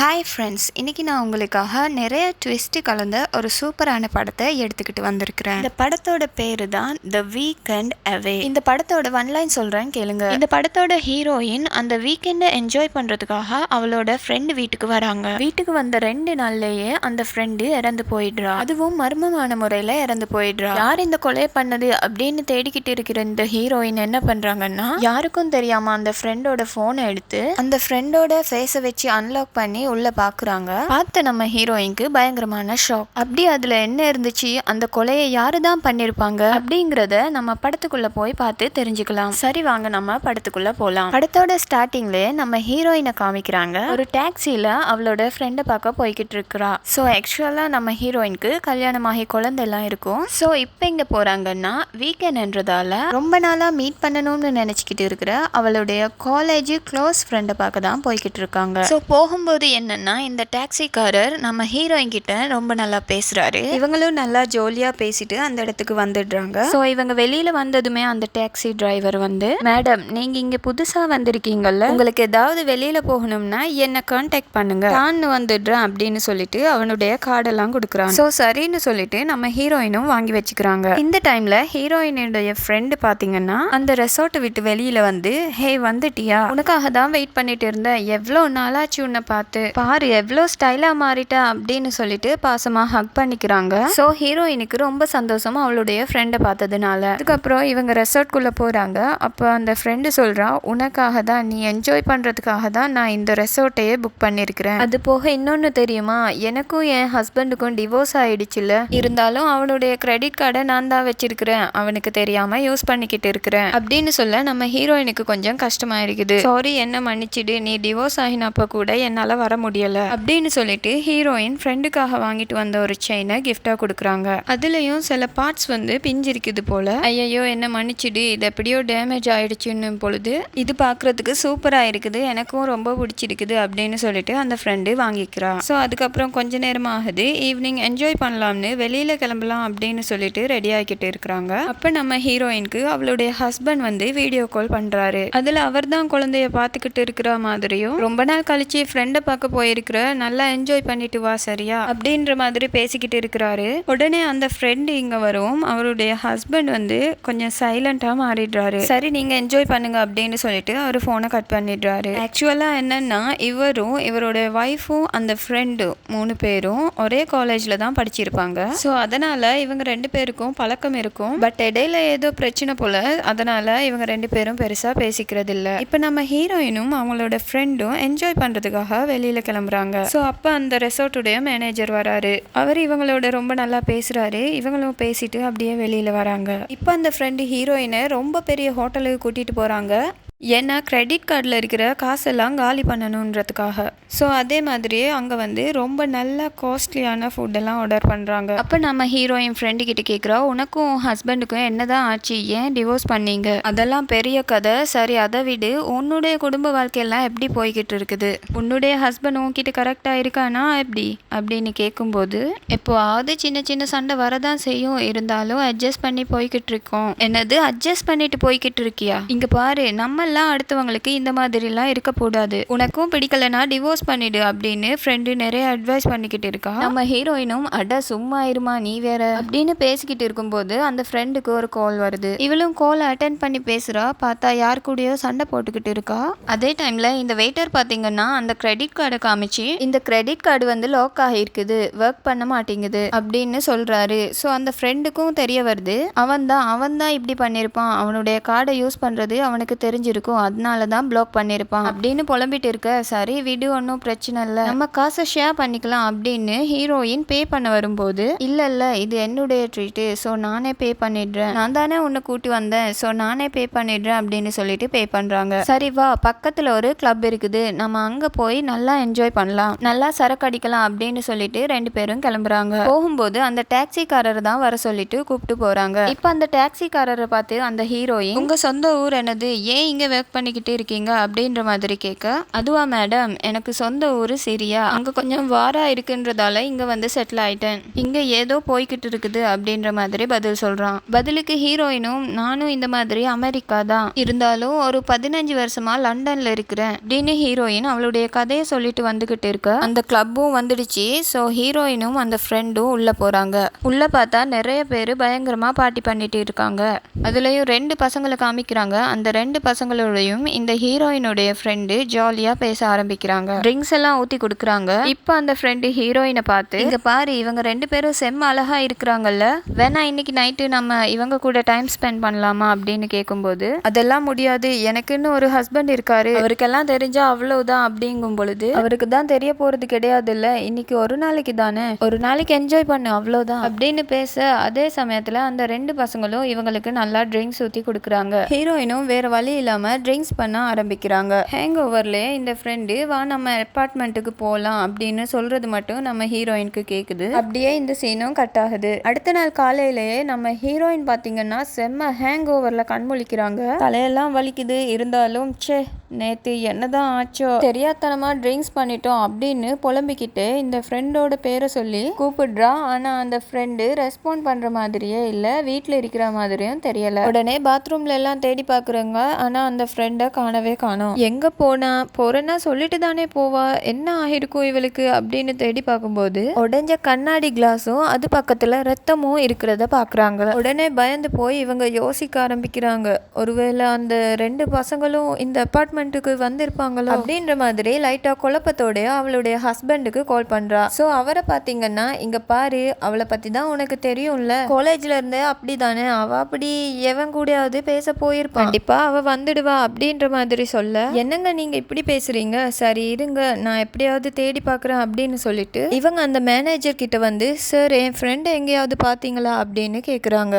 Hi friends, இன்றைக்கி நான் உங்களுக்காக நிறைய ட்விஸ்ட்டு கலந்த ஒரு சூப்பரான படத்தை எடுத்துக்கிட்டு வந்திருக்கிறேன். இந்த படத்தோட பேரு தான் த வீக்கெண்ட் அவே. இந்த படத்தோட ஒன்லைன் சொல்கிறேன் கேளுங்க. இந்த படத்தோட ஹீரோயின் அந்த வீக்கெண்டை என்ஜாய் பண்ணுறதுக்காக அவளோட ஃப்ரெண்டு வீட்டுக்கு வராங்க. வீட்டுக்கு வந்த 2 நாள்லேயே அந்த ஃப்ரெண்டு இறந்து போயிடுறா. அதுவும் மர்மமான முறையில் இறந்து போயிடுறா. யார் இந்த கொலை பண்ணது அப்படின்னு தேடிக்கிட்டு இருக்கிற இந்த ஹீரோயின் என்ன பண்ணுறாங்கன்னா, யாருக்கும் தெரியாமல் அந்த ஃப்ரெண்டோட ஃபோனை எடுத்து அந்த ஃப்ரெண்டோட ஃபேஸை வச்சு அன்லாக் பண்ணி உள்ள பாக்குறாங்க. பார்த்த நம்ம ஹீரோயினுக்கு பயங்கரமான ஷாக். அப்படி அதுல என்ன இருந்துச்சு, அந்த கொலையை யாரு தான் பண்ணிருப்பாங்க அப்படிங்கறத நம்ம படத்துக்குள்ள போய் பார்த்து தெரிஞ்சுக்கலாம். சரி, வாங்க நம்ம படத்துக்குள்ள போலாம். படத்தோட ஸ்டார்டிங்ல நம்ம ஹீரோயினை காமிக்கிறாங்க. ஒரு டாக்ஸில அவளோட ஃப்ரெண்டை பார்க்க போய்கிட்டு இருக்கிறா. ஸோ ஆக்சுவலா நம்ம ஹீரோயினுக்கு கல்யாணமாகி குழந்தை எல்லாம் இருக்கும். ஸோ இப்போ இங்க போறாங்கன்னா வீக்கெண்ட்ன்றதால ரொம்ப நாளா மீட் பண்ணணும்னு நினைச்சுக்கிட்டு இருக்கிற அவளுடைய காலேஜ் க்ளோஸ் ஃப்ரெண்டை பார்க்க தான் போய்கிட்டு இருக்காங்க. ஸோ போகும்போது என்னன்னா, இந்த டாக்ஸிக்காரர் நம்ம ஹீரோயின் கிட்ட ரொம்ப நல்லா பேசுறாரு. இவங்களும் நல்லா ஜோலியா பேசிட்டு அந்த இடத்துக்கு வந்துடுறாங்க. ஸோ இவங்க வெளியில வந்ததுமே அந்த டாக்ஸி டிரைவர் வந்து, மேடம் நீங்க இங்க புதுசா வந்திருக்கீங்கல்ல, உங்களுக்கு ஏதாவது வெளியில போகணும்னா என்ன கான்டாக்ட் பண்ணுங்க, நான் வந்துடுறேன் அப்படின்னு சொல்லிட்டு அவனுடைய கார்டெல்லாம் கொடுக்குறாங்க. ஸோ சரின்னு சொல்லிட்டு நம்ம ஹீரோயினும் வாங்கி வச்சுக்கிறாங்க. இந்த டைம்ல ஹீரோயினுடைய ஃப்ரெண்டு பாத்தீங்கன்னா அந்த ரெசார்ட்டை விட்டு வெளியில வந்து, ஹே வந்துட்டியா, உனக்காக தான் வெயிட் பண்ணிட்டு இருந்தேன், எவ்வளோ நாளாச்சு உன்னை பார்த்து, பாரு எவ்வளோ ஸ்டைலா மாறிட்ட அப்படின்னு சொல்லிட்டு பாசமா ஹக் பண்ணிக்கிறாங்க. ஸோ ஹீரோயினுக்கு ரொம்ப சந்தோஷம் அவளுடைய ஃப்ரெண்டை பார்த்ததுனால. அதுக்கப்புறம் இவங்க ரெசார்ட்குள்ள போறாங்க. அப்போ அந்த ஃப்ரெண்டு சொல்றா, உனக்காக தான், நீ என்ஜாய் பண்றதுக்காக தான் நான் இந்த ரெசார்ட்டையே புக் பண்ணிருக்கிறேன். அது போக இன்னொன்னு தெரியுமா, எனக்கும் என் ஹஸ்பண்டுக்கும் டிவோர்ஸ் ஆயிடுச்சுல, இருந்தாலும் அவனுடைய கிரெடிட் கார்டை நான் தான் வச்சிருக்கிறேன், அவனுக்கு தெரியாம யூஸ் பண்ணிக்கிட்டு இருக்கிறேன் அப்படின்னு சொல்ல நம்ம ஹீரோயினுக்கு கொஞ்சம் கஷ்டமாயிருக்குது. சாரி, என்ன மன்னிச்சிடு, நீ டிவோர்ஸ் ஆகினப்ப கூட என்னால வர முடியல அப்படின்னு சொல்லிட்டு ஹீரோயின் ஃப்ரெண்டுக்காக வாங்கிட்டு வந்த ஒரு செயினை கிஃப்டா கொடுக்குறாங்க. அதுலயும் சில பார்ட்ஸ் வந்து பிஞ்சிருக்குது போல. ஐயோ என்ன மன்னிச்சிடு, இது எப்படியோ டேமேஜ் ஆயிடுச்சுன்னு பொழுது இது பாக்குறதுக்கு சூப்பரா இருக்குது, எனக்கும் ரொம்ப பிடிச்சிருக்குது அப்படின்னு சொல்லிட்டு அந்த ஃப்ரெண்டு வாங்கிக்கிறா. ஸோ அதுக்கப்புறம் கொஞ்ச நேரம் ஆகுது, ஈவினிங் என்ஜாய் பண்ணலாம்னு வெளியில கிளம்பலாம் அப்படின்னு சொல்லிட்டு ரெடி ஆகிக்கிட்டு இருக்கிறாங்க. அப்ப நம்ம ஹீரோயினுக்கு அவளுடைய ஹஸ்பண்ட் வந்து வீடியோ கால் பண்றாரு. அதுல அவர் தான் குழந்தைய பார்த்துக்கிட்டு இருக்கிற மாதிரியும், ரொம்ப நாள் கழிச்சு ஃப்ரெண்டை பார்க்க போயிருக்கிற, நல்லா என்ஜாய் பண்ணிட்டு வா சரியா அப்படின்ற மாதிரி பேசிக்கிட்டு இருக்கிறாரு. உடனே அந்த ஃப்ரெண்டு இங்க வரும். அவருடைய ஹஸ்பண்ட் வந்து கொஞ்சம் சைலண்டா மாறிடுறாரு. சரி நீங்க என்ஜாய் பண்ணுங்க அப்படின்னு சொல்லிட்டு அவர் போனை கட் பண்ணிடுறாரு. ஆக்சுவலா என்னன்னா, இவரும் இவரோட ஒய்ஃபும் அந்த ஃப்ரெண்டும் 3 பேரும் ஒரே காலேஜ்ல தான் படிச்சிருப்பாங்க. ஸோ அதனால இவங்க 2 பேருக்கும் பழக்கம் இருக்கும். பட் இடையில ஏதோ பிரச்சனை போல, அதனால இவங்க 2 பேரும் பெருசா பேசிக்கிறது இல்ல. இப்ப நம்ம ஹீரோயினும் அவங்களோட ஃப்ரெண்டும் என்ஜாய் பண்றதுக்காக வெளியில கிளம்புறாங்க. ஸோ அப்போ அந்த ரெசார்ட்டுடைய மேனேஜர் வராரு. அவர் இவங்களோட ரொம்ப நல்லா பேசுறாரு. இவங்களும் பேசிட்டு அப்படியே வெளியில வராங்க. இப்போ அந்த ஃப்ரெண்டு ஹீரோயினை ரொம்ப பெரிய ஹோட்டலுக்கு கூட்டிட்டு போறாங்க. ஏன்னா கிரெடிட் கார்டில் இருக்கிற காசெல்லாம் காலி பண்ணணுன்றதுக்காக. ஸோ அதே மாதிரியே அங்கே வந்து ரொம்ப நல்ல காஸ்ட்லியான ஃபுட்டெல்லாம் ஆர்டர் பண்ணுறாங்க. அப்போ நம்ம ஹீரோயின் ஃப்ரெண்டு கிட்ட கேட்குறா, உனக்கும் ஹஸ்பண்டுக்கும் என்னதான் ஆச்சு, ஏன் டிவோர்ஸ் பண்ணீங்க, அதெல்லாம் பெரிய கதை, சரி அதை விடு, உன்னுடைய குடும்ப வாழ்க்கையெல்லாம் எப்படி போய்கிட்டு இருக்குது, உன்னுடைய ஹஸ்பண்ட் உன்கிட்ட கரெக்டாக இருக்கானா எப்படி அப்படின்னு கேட்கும்போது, எப்போவாவது சின்ன சின்ன சண்டை வரதான் செய்யும், இருந்தாலும் அட்ஜஸ்ட் பண்ணி போய்கிட்டு இருக்கோம். என்னது அட்ஜஸ்ட் பண்ணிட்டு போய்கிட்டு இருக்கியா, இங்கே பாரு நம்ம அடுத்தவங்களுக்கு இந்த மாதிரிலாம் இருக்கக்கூடாது, உனக்கும் பிடிக்கலனா டிவோர்ஸ் பண்ணிடு அப்படின்னு ஃப்ரெண்டு நிறைய அட்வைஸ் பண்ணிக்கிட்டு இருக்கா. நம்ம ஹீரோயினும் அட சும்மா இருமா நீ வேற அப்படின்னு பேசிக்கிட்டு இருக்கும்போது அந்த ஃப்ரெண்டுக்கு ஒரு கால் வருது. இவளும் கால் அட்டென்ட் பண்ணி பேசுறா. பார்த்தா யார் கூடயோ சண்டை போட்டுக்கிட்டு இருக்கா. அதே டைம்ல இந்த வெயிட்டர் பாத்தீங்கன்னா அந்த கிரெடிட் கார்டை காமிச்சு, இந்த கிரெடிட் கார்டு வந்து லாக் ஆகிருக்குது, ஒர்க் பண்ண மாட்டேங்குது அப்படின்னு சொல்றாரு. ஸோ அந்த ஃப்ரெண்டுக்கும் தெரிய வருது, அவன் தான் இப்படி பண்ணிருப்பான், அவனுடைய கார்டை யூஸ் பண்றது அவனுக்கு தெரிஞ்சிருக்கும், அதனாலதான் பிளாக் பண்ணிருப்பான் அப்படின்னு புலம்பிட்டு இருக்க. சரி விடு, ஒன்னும் பிரச்சனை இல்ல, நம்ம காசை ஷேர் பண்ணிக்கலாம் அப்படின்னு ஹீரோயின் பே பண்ண வரும்போது, இல்ல இது என்னுடைய ட்ரீட், ஸோ நானே பே பண்ணிடுறேன், நான் தானே உன்னை கூட்டி வந்தேன், ஸோ நானே பே பண்ணிடுறேன் அப்படின்னு சொல்லிட்டு பே பண்றாங்க. சரி வா, பக்கத்துல ஒரு கிளப் இருக்குது, நம்ம அங்க போய் நல்லா என்ஜாய் பண்ணலாம், நல்லா சரக்கு அடிக்கலாம் அப்படின்னு சொல்லிட்டு 2 பேரும் கிளம்புறாங்க. போகும்போது அந்த டாக்ஸிக்காரர் தான் வர சொல்லிட்டு கூப்பிட்டு போறாங்க. இப்ப அந்த டாக்ஸிக்காரரை பார்த்து அந்த ஹீரோயின், உங்க சொந்த ஊர் என்னது, ஏன் இங்க ஒர்க் பண்ணிக்கிட்டு இருக்கீங்க அப்படின்ற மாதிரி கேட்க, அதுவா மேடம், எனக்கு சொந்த ஊர் சிரியா, அங்க கொஞ்சம் வாரா இருக்குன்றதால இங்க வந்து செட்டில் ஆயிட்டேன், இங்க ஏதோ போய்கிட்டு இருக்குது அப்படின்ற மாதிரி பதில் சொல்றான். பதிலுக்கு ஹீரோயினும், நானும் இந்த மாதிரி அமெரிக்கா தான், இருந்தாலும் ஒரு 15 வருஷமா லண்டன்ல இருக்கிறேன் அப்படின்னு ஹீரோயின் அவளுடைய கதையை சொல்லிட்டு வந்துகிட்டு இருக்க, அந்த கிளப்பும் வந்துடுச்சு. ஸோ ஹீரோயினும் அந்த ஃப்ரெண்டும் உள்ள போறாங்க. உள்ள பார்த்தா நிறைய பேர் பயங்கரமா பார்ட்டி பண்ணிட்டு இருக்காங்க. அதுலயும் 2 பசங்களை காமிக்கிறாங்க. அந்த 2 பசங்களோடையும் இந்த ஹீரோயினுடைய ஃப்ரெண்டு ஜாலியா பேச ஆரம்பிக்கிறாங்க. ட்ரிங்க்ஸ் எல்லாம் ஊத்தி கொடுக்குறாங்க. இப்போ அந்த ஃப்ரெண்டு ஹீரோயினை பார்த்து, இங்க பாரு, இவங்க 2 பேரும் செம்ம அழகா இருக்கிறாங்கல்ல, வேணா இன்னைக்கு நைட்டு நம்ம இவங்க கூட டைம் ஸ்பெண்ட் பண்ணலாமா அப்படின்னு கேட்கும்போது, அதெல்லாம் முடியாது, எனக்குன்னு ஒரு ஹஸ்பண்ட் இருக்காரு, அவருக்கெல்லாம் தெரிஞ்சா அவ்வளவுதான் அப்படிங்கும் பொழுது, அவருக்கு தான் தெரிய போறது கிடையாது இல்ல, இன்னைக்கு ஒரு நாளைக்கு தானே, ஒரு நாளைக்கு என்ஜாய் பண்ணு அவ்வளவுதான் அப்படின்னு பேச, அதே சமயத்துல அந்த 2 பசங்களும் இவங்களுக்கு நல்லா ட்ரிங்க்ஸ் ஊத்தி கொடுக்குறாங்க. ஹீரோயினும் வேற வழி இல்லாம ட்ரிங்க்ஸ் பண்ண ஆரம்பிக்கிறாங்க. ஹேங் ஓவர்ல இந்த ஃப்ரெண்டு, வா நம்ம அபார்ட்மெண்ட்டுக்கு போகலாம் அப்படின்னு சொல்றது மட்டும் நம்ம ஹீரோயினுக்கு கேக்குது. அப்படியே இந்த சீனும் கட் ஆகுது. அடுத்த நாள் காலையிலேயே நம்ம ஹீரோயின் பாத்தீங்கன்னா செம்ம ஹேங் ஓவர்ல கண்முழிக்கிறாங்க. தலையெல்லாம் வலிக்குது, இருந்தாலும் சே நேத்து என்னதான் ஆச்சோ, தெரியாதனமா ட்ரிங்க்ஸ் பண்ணிட்டோம் அப்படின்னு புலம்பிக்கிட்டு இந்த ஃப்ரெண்டோட பேரை சொல்லி கூப்பிடுறா. ஆனா அந்த ஃப்ரெண்டு ரெஸ்பாண்ட் பண்ற மாதிரியே இல்ல, வீட்டுல இருக்கிற மாதிரியும் தெரியல. உடனே பாத்ரூம்ல எல்லாம் தேடி பாக்குறங்க. ஆனா அந்த ஃப்ரெண்டை காணவே காணோம். எங்க போறேன்னா சொல்லிட்டு தானே போவா, என்ன ஆகிருக்கும் இவளுக்கு அப்படின்னு தேடி பார்க்கும்போது உடைஞ்ச கண்ணாடி கிளாஸும் அது பக்கத்துல ரத்தமும் இருக்கிறத பாக்குறாங்க. உடனே பயந்து போய் இவங்க யோசிக்க ஆரம்பிக்கிறாங்க, ஒருவேளை அந்த 2 பசங்களும் இந்த அபார்ட்மெண்ட்டுக்கு வந்திருப்பாங்களோ அப்படின்ற மாதிரி லைட்டா குழப்பத்தோட அவளுடைய ஹஸ்பண்டுக்கு கால் பண்றா. சோ அவரை பாத்தீங்கன்னா, இங்க பாரு, அவளை பத்தி தான் உனக்கு தெரியும்ல, காலேஜ்ல இருந்தே அப்படிதானே, அவ அப்படி எவன் கூடயாவது பேச போயிருப்பா, கண்டிப்பா அவ வந்துடுவா அப்படின்ற மாதிரி சொல்ல, என்னங்க நீங்க இப்படி பேசுறீங்க, சரி இருங்க நான் எப்படியாவது தேடி பாக்குறேன் அப்படின்னு சொல்லிட்டு இவங்க அந்த மேனேஜர் கிட்ட வந்து, சார் என் ஃப்ரெண்ட் எங்கேயாவது பாத்தீங்களா அப்படின்னு கேக்குறாங்க.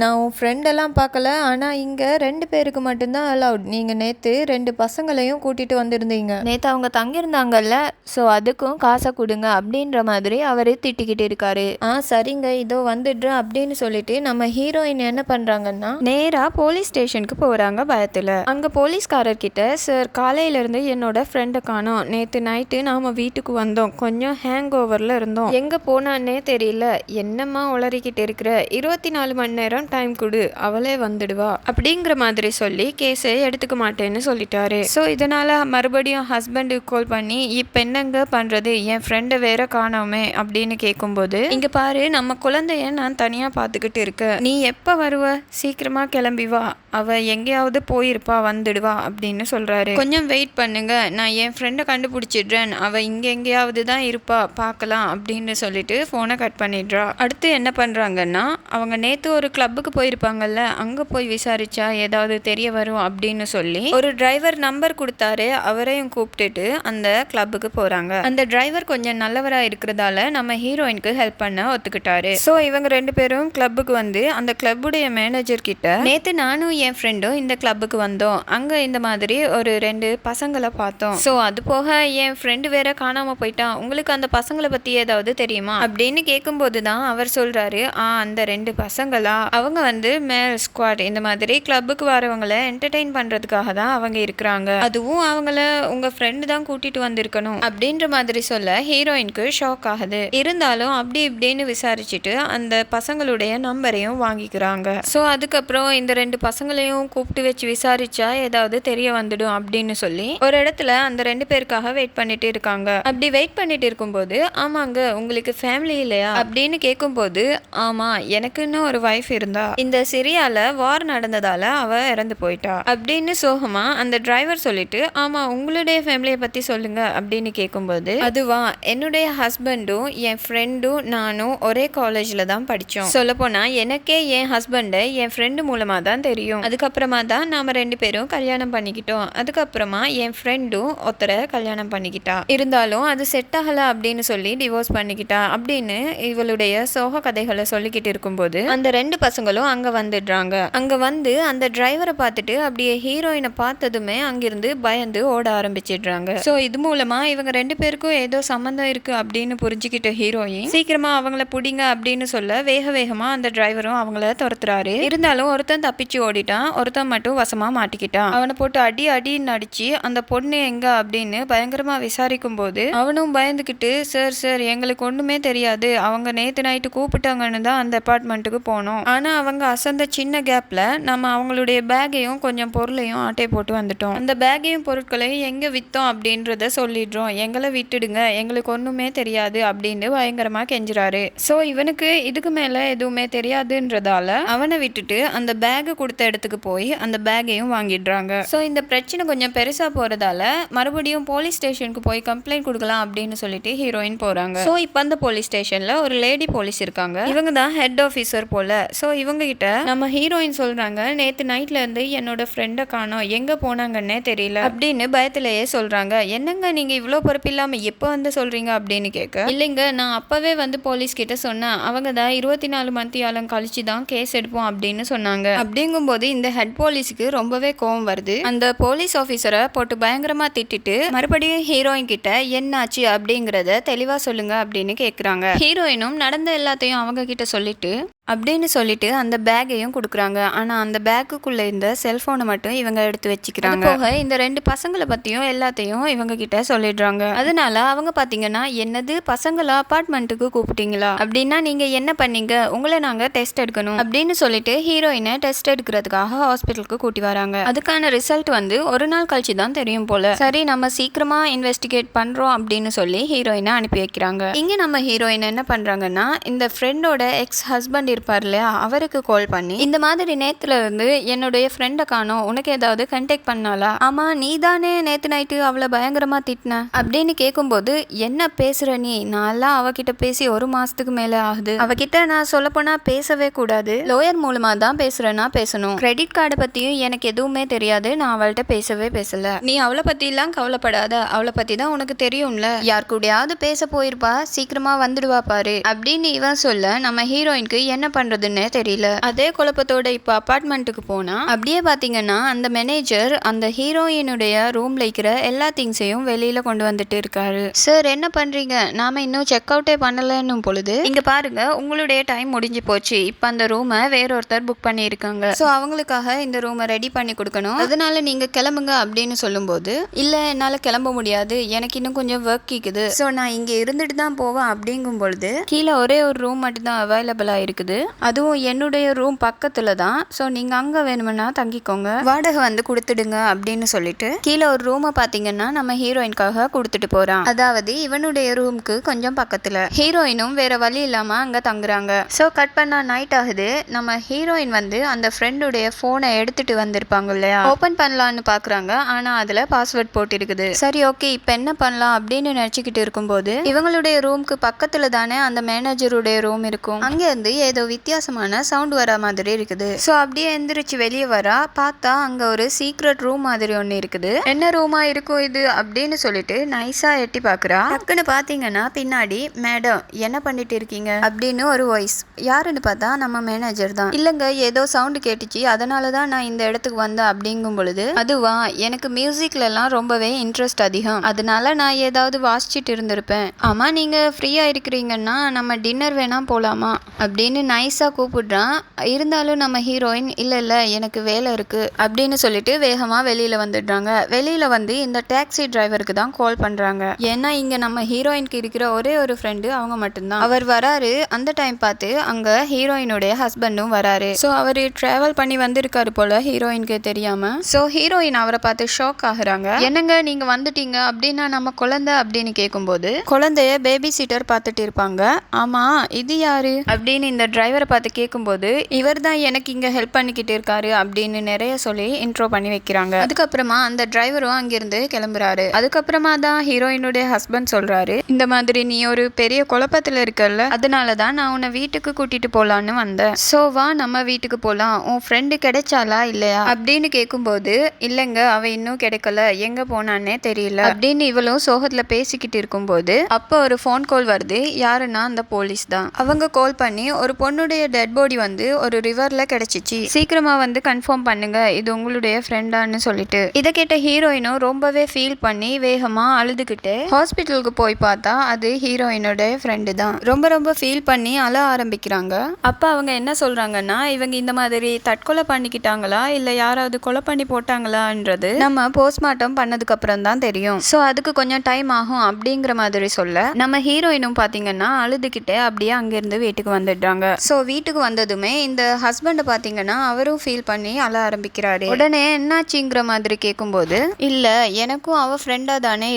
நான் உன் ஃப்ரெண்ட் எல்லாம் பார்க்கல, ஆனா இங்க 2 பேருக்கு மட்டும்தான் அலவுட், நீங்க நேத்து 2 பசங்களையும் கூட்டிட்டு வந்திருந்தீங்க, நேத்து அவங்க தங்கியிருந்தாங்கல்ல, ஸோ அதுக்கும் காசை கொடுங்க அப்படின்ற மாதிரி அவரு திட்டிக்கிட்டு இருக்காரு. சரிங்க இதோ வந்துடுறேன் அப்படின்னு சொல்லிட்டு நம்ம ஹீரோயின் என்ன பண்றாங்கன்னா, நேரா போலீஸ் ஸ்டேஷனுக்கு போறாங்க பயத்துல. அங்க போலீஸ்காரர் கிட்ட, சார் காலையில இருந்து என்னோட ஃப்ரெண்டை காணோம், நேத்து நைட்டு நாம வீட்டுக்கு வந்தோம், கொஞ்சம் ஹேங் ஓவர்ல இருந்தோம், எங்க போனான்னே தெரியல, என்னம்மா உளறிக்கிட்டு இருக்கிற, 24 மணி நேரம் டைம் கொடு, அவளே வந்துடுவா அப்படிங்கிற மாதிரி சொல்லி கேஸை எடுத்துக்க மாட்டேன்னு சொல்லிட்டாரு. ஸோ இதனால மறுபடியும் ஹஸ்பண்டுக்கு கால் பண்ணி, இப்ப என்னங்க பண்றது, என் ஃப்ரெண்டை வேற காணோமே அப்படின்னு கேட்கும்போது, இங்க பாரு, நம்ம குழந்தைய நான் தனியா பாத்துக்கிட்டு இருக்க, நீ எப்ப வருவ, சீக்கிரமா கிளம்பி வா, அவ எங்கேயாவது போயிருப்பா, வந்துடுவா அப்படின்னு சொல்றாரு. கொஞ்சம் வெயிட் பண்ணுங்க, நான் என் ஃப்ரெண்டை கண்டுபிடிச்சிடுறேன், அவ இங்க எங்கேயாவது தான் இருப்பா, பார்க்கலாம் அப்படின்னு சொல்லிட்டு போனை கட் பண்ணிடுறா. அடுத்து என்ன பண்றாங்கன்னா, அவங்க நேத்து ஒரு கிளப்புக்கு போயிருப்பாங்கல்ல, அங்க போய் விசாரிச்சா ஏதாவது தெரிய வரும் அப்படின்னு சொல்லி ஒரு டிரைவர் நம்பர் கொடுத்தாரு, அவரையும் கூப்பிட்டுட்டு அந்த கிளப்புக்கு போறாங்க. அந்த டிரைவர் கொஞ்சம் நல்லவரா இருக்கிறதால நம்ம ஹீரோயினுக்கு ஹெல்ப் பண்ண ஒத்துக்கிட்டாரு. ஸோ இவங்க 2 பேரும் கிளப்புக்கு வந்து அந்த கிளப்புடைய மேனேஜர் கிட்ட, நேத்து நானும் என் ஃப்ரெண்டும் இந்த கிளப்புக்கு வந்தோம், அங்க இந்த மாதிரி ஒரு 2 பசங்களை பார்த்தோம், ஸோ அது போக என் ஃப்ரெண்டு வேற காணாம போயிட்டான், உங்களுக்கு அந்த பசங்களை பத்தி ஏதாவது தெரியுமா அப்படின்னு கேட்கும்போது தான் அவர் சொல்றாரு, அந்த 2 பசங்களா, அவங்க வந்து மேல் ஸ்குவாட், இந்த மாதிரி கிளப்புக்கு வரவங்களை என்டர்டெயின் பண்றதுக்காக தான் அவங்க இருக்கிறாங்க, அதுவும் அவங்கள உங்க ஃப்ரெண்டு தான் கூட்டிட்டு வந்திருக்கணும் அப்படின்ற மாதிரி சொல்ல ஹீரோயினுக்கு ஷாக் ஆகுது. இருந்தாலும் அப்படி இப்படின்னு விசாரிச்சுட்டு அந்த பசங்களுடைய நம்பரையும் வாங்கிக்கிறாங்க. ஸோ அதுக்கப்புறம் இந்த 2 பசங்களையும் கூப்பிட்டு வச்சு விசாரிச்சா ஏதாவது தெரிய வந்துடும் அப்படின்னு சொல்லி ஒரு இடத்துல அந்த 2 பேருக்காக வெயிட் பண்ணிட்டு இருக்காங்க. அப்படி வெயிட் பண்ணிட்டு இருக்கும்போது, ஆமாங்க உங்களுக்கு ஃபேமிலி இல்லையா அப்படின்னு கேட்கும்போது, ஆமா எனக்குன்னு ஒரு வைஃப் இருந்தா, இந்த சிரியால வார் நடந்ததால அவ இறந்து போயிட்டா அப்படின்னு சோகமா அந்த டிரைவர் சொல்லிட்டு, ஆமா உங்களுடைய ஃபேமிலியை பத்தி சொல்லுங்க அப்படின்னு கேட்கும்போது, அதுவா என்னுடைய ஹஸ்பண்டும் என் ஃப்ரெண்டும் நானும் ஒரே காலேஜ்ல தான் படித்தோம், சொல்லப்போனா எனக்கே என் ஹஸ்பண்டை என் ஃப்ரெண்டு மூலமா தான் தெரியும், அதுக்கப்புறமா தான் நாம 2 பேரும் கல்யாணம் பண்ணிக்கிட்டோம், அதுக்கப்புறமா என் ஃப்ரெண்டும் ஒருத்தரை கல்யாணம் பண்ணிக்கிட்டா, இருந்தாலும் அது செட் ஆகல அப்படின்னு சொல்லி டிவோர்ஸ் பண்ணிக்கிட்டா அப்படின்னு இவளுடைய சோக கதைகளை சொல்லிக்கிட்டு இருக்கும்போது அந்த 2 பசங்களும் அங்க வந்துடுறாங்க. அங்க வந்து அந்த டிரைவரை பார்த்துட்டு அப்படியே ஹீரோயினை பார்த்ததுமே அங்கிருந்து பயந்து ஓட ஆரம்பிச்சிடுறாங்க. ஸோ இது மூலமா இவங்க 2 பேருக்கும் ஏதோ சம்மந்தம் இருக்கு அப்படின்னு புரிஞ்சுக்கிட்ட ஹீரோயின் சீக்கிரமா அவங்கள புடிங்க அப்படின்னு சொல்ல வேக வேகமா அந்த டிரைவரும் அவங்கள துரத்துறாரு. இருந்தாலும் ஒருத்தன் தப்பிச்சு ஓடிட்டான். தப்பிச்சிட்டான், ஒருத்தன் மட்டும் வசமா மாட்டிக்கிட்டான். அவனை போட்டு அடி அடின்னு அடிச்சு அந்த பொண்ணு எங்க அப்படின்னு பயங்கரமா விசாரிக்கும் போது அவனும் பயந்துகிட்டு, சார் சார் எங்களுக்கு ஒண்ணுமே தெரியாது, அவங்க நேத்து நைட்டு கூப்பிட்டாங்கன்னு தான் அந்த அபார்ட்மெண்ட்டுக்கு போனோம். ஆனா அவங்க அசந்த சின்ன கேப்ல நம்ம அவங்களுடைய பேக்கையும் கொஞ்சம் பொருளையும் ஆட்டை போட்டு வந்துட்டோம். அந்த பேக்கையும் பொருட்களையும் எங்க வித்தோம் அப்படின்றத சொல்லிடுறோம், எங்களை விட்டுடுங்க, எங்களுக்கு ஒண்ணுமே தெரியாது அப்படின்னு பயங்கரமா கெஞ்சுறாரு. சோ இவனுக்கு இதுக்கு மேல எதுவுமே தெரியாதுன்றதால அவனை விட்டுட்டு அந்த பேக் கொடுத்த இடத்துக்கு போய் அந்த பேக்கையும் வாங்கிடுறாங்க. சோ இந்த பிரச்சனை கொஞ்சம் பெருசா போறதால மறுபடியும் போலீஸ் ஸ்டேஷனுக்கு போய் கம்ப்ளைண்ட் கொடுக்கலாம் அப்படின்னு சொல்லிட்டு ஹீரோயின் போறாங்க. சோ இப்போ அந்த போலீஸ் ஸ்டேஷன்ல ஒரு லேடி போலீஸ் இருக்காங்க. இவங்க தான் ஹெட் ஆஃபீஸர் போல. சோ இவங்க கிட்ட நம்ம ஹீரோயின் சொல்றாங்க, நேத்து நைட்ல இருந்து என்னோட ஃப்ரெண்டை காணோம், எங்க போனாங்கன்னே தெரியல அப்படின்னு பயத்திலேயே சொல்றாங்க. என்னங்க நீங்க இவ்வளவு பொறுப்பு இல்லாம எப்ப வந்து சொல்றீங்க அப்படின்னு கேட்க, இல்லைங்க நான் அப்பவே வந்து போலீஸ் கிட்ட சொன்னேன், அவங்க தான் 24 மணித்தியாலம் கழிச்சு தான் கேஸ் எடுப்போம் அப்படின்னு சொன்னாங்க. அப்படிங்கும்போது இந்த ஹெட் போலீஸுக்கு ரொம்பவே கோவம் வருது. அந்த போலீஸ் ஆஃபீஸரை போட்டு பயங்கரமா திட்டிட்டு மறுபடியும் ஹீரோயின் கிட்ட என்னாச்சு அப்படிங்கறத தெளிவா சொல்லுங்க அப்படின்னு கேக்குறாங்க. ஹீரோயினும் நடந்த எல்லாத்தையும் அவங்க கிட்ட சொல்லிட்டு அப்படின்னு சொல்லிட்டு அந்த பேக்கையும் கொடுக்குறாங்க. ஆனா அந்த பேக்குக்குள்ள இருந்த செல்போனை மட்டும் இவங்க எடுத்து வச்சுக்கிறாங்க. போக இந்த 2 பசங்களை பத்தியும் எல்லாத்தையும் இவங்க கிட்ட சொல்லிடுறாங்க. அதனால அவங்க பாத்தீங்கன்னா, என்னது பசங்களா அபார்ட்மெண்ட்டுக்கு கூப்பிட்டீங்களா, அப்படின்னா நீங்க என்ன பண்ணீங்க, உங்களை நாங்க டெஸ்ட் எடுக்கணும் அப்படின்னு சொல்லிட்டு ஹீரோயினை டெஸ்ட் எடுக்கிறதுக்காக ஹாஸ்பிட்டலுக்கு கூட்டி வராங்க. அதுக்கான ரிசல்ட் வந்து ஒரு நாள் கழிச்சு தான் தெரியும் போல. சரி நம்ம சீக்கிரமா இன்வெஸ்டிகேட் பண்றோம் அப்படின்னு சொல்லி ஹீரோயினை அனுப்பி வைக்கிறாங்க. இங்க நம்ம ஹீரோயின் என்ன பண்றாங்கன்னா, இந்த ஃப்ரெண்டோட எக்ஸ் ஹஸ்பண்ட் இருப்பார் இல்லையா, அவருக்கு கால் பண்ணி இந்த மாதிரி நேத்துல இருந்து என்னுடைய ஃப்ரெண்டை காணோம், உனக்கு ஏதாவது கண்டெக்ட் பண்ணாலா, ஆமா நீ தானே நேத்து நைட்டு அவளை பயங்கரமா திட்டின அப்படின்னு கேட்கும்போது, என்ன பேசுற நீ, நான்லாம் அவகிட்ட பேசி 1 மாசத்துக்கு மேல ஆகுது, அவகிட்ட நான் சொல்ல போனா பேசவே கூடாது, லோயர் மூலமா தான் பேசுறேன்னா பேசணும், கிரெடிட் கார்டை பத்தியும் எனக்கு எதுவுமே தெரியாது, நான் அவள்கிட்ட பேசல, நீ அவளை பத்தி எல்லாம் கவலைப்படாத, அவளை பத்தி தான் உனக்கு தெரியும்ல, யார் கூடயாவது பேச போயிருப்பா, சீக்கிரமா வந்துடுவா பாரு அப்படின்னு இவன் சொல்ல நம்ம ஹீரோயினுக்கு என்ன பண்றதுன்னு தெரியல. அதே குழப்பத்தோட இப்ப அபார்ட்மெண்ட்டுக்கு போனா அப்படியே பாத்தீங்கன்னா அந்த மேனேஜர் அந்த ஹீரோயினுடைய ரூம்ல இருக்கிற எல்லா திங்ஸையும் வெளியில கொண்டு வந்துட்டு இருக்காரு. சார் என்ன பண்றீங்க, நாம இன்னும் செக் அவுட்டே பண்ணலன்னும் பொழுது, இங்க பாருங்க உங்களுடைய டைம் முடிஞ்சு போச்சு, இப்ப அந்த ரூமை வேறொருத்தர் புக் பண்ணி இருக்காங்க, சோ அவங்களுக்காக இந்த ரூமை ரெடி பண்ணி கொடுக்கணும், அதனால நீங்க கிளம்புங்க அப்படின்னு சொல்லும் போது, இல்ல என்னால கிளம்ப முடியாது, எனக்கு இன்னும் கொஞ்சம் ஒர்க் இருக்குது, சோ நான் இங்க இருந்துட்டு தான் போவேன் அப்படிங்கும் பொழுது, கீழே ஒரே ஒரு ரூம் மட்டும் தான் அவைலபிளா இருக்குது, அதுவும் என்னுடைய ரூம் பக்கத்துல தான், சோ நீங்க அங்க வேணும்னா தங்கிக்கோங்க, வாடகை வந்து கொடுத்துடுங்க அப்படின்னு சொல்லிட்டு கீழே ஒரு ரூமை பாத்தீங்கன்னா நம்ம ஹீரோயின்காக கொடுத்துட்டு போறான். அதாவது இவனுடைய ரூமுக்கு கொஞ்சம் பக்கத்துல. ஹீரோயினும் வேற வழி இல்லாம அங்க தங்குறாங்க. சோ கட் பண்ணா நைட் ஆகுது. நம்ம ஹீரோயின் வந்து அந்த ஃப்ரெண்டுடைய போனை எடுத்துட்டு வந்திருப்பாங்க இல்லையா, ஓபன் பண்ணலான்னு பாக்குறாங்க. ஆனா அதுல பாஸ்வேர்ட் போட்டு இருக்குது. சரி ஓகே இப்ப என்ன பண்ணலாம் அப்படின்னு நினைச்சுக்கிட்டு இருக்கும்போது, இவங்களுடைய ரூமுக்கு பக்கத்துல தானே அந்த மேனேஜருடைய ரூம் இருக்கும், அங்க இருந்து ஏதோ வித்தியாசமான சவுண்ட் வர மாதிரி இருக்குது. சோ அப்படியே எந்திரிச்சு வெளியே வரா, பார்த்தா அங்க ஒரு சீக்ரெட் ரூம் மாதிரி ஒண்ணு இருக்குது. என்ன ரூமா இருக்கும் இது அப்படின்னு சொல்லிட்டு நைஸா எட்டி பாக்குறா. டக்குன்னு பாத்தீங்கன்னா பின்னாடி, மேடம் என்ன பண்ணிட்டு இருக்கீங்க அப்படின்னு ஒரு வாய்ஸ். யாருன்னு பார்த்தா நம்ம மேனேஜர் தான். இல்லங்க ஏதோ சவுண்ட் கேட்டுச்சு, அதனாலதான் நான் இந்த இடத்துக்கு வந்தேன் அப்படிங்கும் பொழுது, அதுவா எனக்கு மியூசிக்ல எல்லாம் ரொம்பவே இன்ட்ரெஸ்ட் அதிகம், அதனால நான் ஏதாவது வாசிச்சுட்டு இருந்திருப்பேன், ஆமா நீங்க ஃப்ரீயா இருக்கிறீங்கன்னா நம்ம டின்னர் வேணா போலாமா அப்படின்னு நைஸா கூப்பிடுறான். இருந்தாலும் நம்ம ஹீரோயின் இல்ல எனக்கு வேலை இருக்கு அப்படின்னு சொல்லிட்டு வேகமா வெளியில வந்துடுறாங்க. வெளியில வந்து இந்த டாக்ஸி டிரைவருக்கு தான் கால் பண்றாங்க. ஏன்னா இங்க நம்ம ஹீரோயினுக்கு இருக்கிற ஒரே ஒரு ஃப்ரெண்டு அவங்க மட்டும்தான். அவர் வராரு. அந்த டைம் பார்த்து அங்க ஹீரோயினுடைய ஹஸ்பண்டும் வராரு. சோ அவரு டிராவல் பண்ணி வந்திருக்காரு போல ஹீரோயினுக்கு தெரியாம. சோ ஹீரோயின் அவரை பார்த்து ஷாக் ஆகுறாங்க. என்னங்க நீங்க வந்துட்டீங்க அப்படின்னா நம்ம குழந்தை அப்படின்னு கேட்கும்போது, குழந்தைய பேபி சீட்டர் பார்த்துட்டு இருப்பாங்க. ஆமா இது யாரு அப்படின்னு இந்த டிரைவரை பார்த்து கேட்கும்போது, இவர் தான் எனக்கு இங்க ஹெல்ப் பண்ணிக்கிட்டு இருக்காரு அப்படின்னு நிறைய சொல்லி இன்ட்ரோ பண்ணி வைக்கிறாங்க. அதுக்கப்புறமா அந்த டிரைவரும் அங்கிருந்து கிளம்புறாரு. அதுக்கப்புறமா தான் ஹீரோயினுடைய ஹஸ்பண்ட் சொல்றாரு, இந்த மாதிரி நீ ஒரு பெரிய குழப்பத்துல இருக்கல, அதனாலதான் நான் உன்னை வீட்டுக்கு கூட்டிட்டு போலான்னு வந்தேன், சோ வா நம்ம வீட்டுக்கு போலாம், உன் ஃப்ரெண்டு கிடைச்சாலா இல்லையா அப்படின்னு கேட்கும்போது, இல்லங்க அவ இன்னும் கிடைக்கல, எங்க போனான்னே தெரியல அப்படின்னு இவளும் சோகத்துல பேசிக்கிட்டு இருக்கும்போது அப்போ ஒரு ஃபோன் கால் வருது. யாருன்னா அந்த போலீஸ் தான். அவங்க கால் பண்ணி ஒரு பொண்ணு பொண்ணுடைய டெட் பாடி வந்து ஒரு ரிவர்ல கிடைச்சிச்சு, சீக்கிரமா வந்து கன்ஃபார்ம் பண்ணுங்க இது உங்களுடைய ஃப்ரெண்டான்னு சொல்லிட்டு. இதை கேட்ட ஹீரோயினும் ரொம்பவே ஃபீல் பண்ணி வேகமா அழுதுகிட்டு ஹாஸ்பிட்டலுக்கு போய் பார்த்தா அது ஹீரோயினோட ஃப்ரெண்டு தான். ரொம்ப ரொம்ப ஃபீல் பண்ணி அழ ஆரம்பிக்கிறாங்க. அப்ப அவங்க என்ன சொல்றாங்கன்னா, இவங்க இந்த மாதிரி தற்கொலை பண்ணிக்கிட்டாங்களா இல்ல யாராவது கொலை பண்ணி போட்டாங்களான்றது நம்ம போஸ்ட்மார்ட்டம் பண்ணதுக்கு அப்புறம் தான் தெரியும். ஸோ அதுக்கு கொஞ்சம் டைம் ஆகும் அப்படிங்கிற மாதிரி சொல்ல நம்ம ஹீரோயினும் பாத்தீங்கன்னா அழுதுகிட்டே அப்படியே அங்கிருந்து வீட்டுக்கு வந்துடுறாங்க. ஸோ வீட்டுக்கு வந்ததுமே இந்த ஹஸ்பண்ட் பாத்தீங்கன்னா அவரும் ஃபீல் பண்ணி அழ ஆரம்பிக்கிறாரு. உடனே என்னாச்சுங்கிற மாதிரி கேட்கும்போது, இல்ல எனக்கும் அவ ஃப்ரெண்டா தானே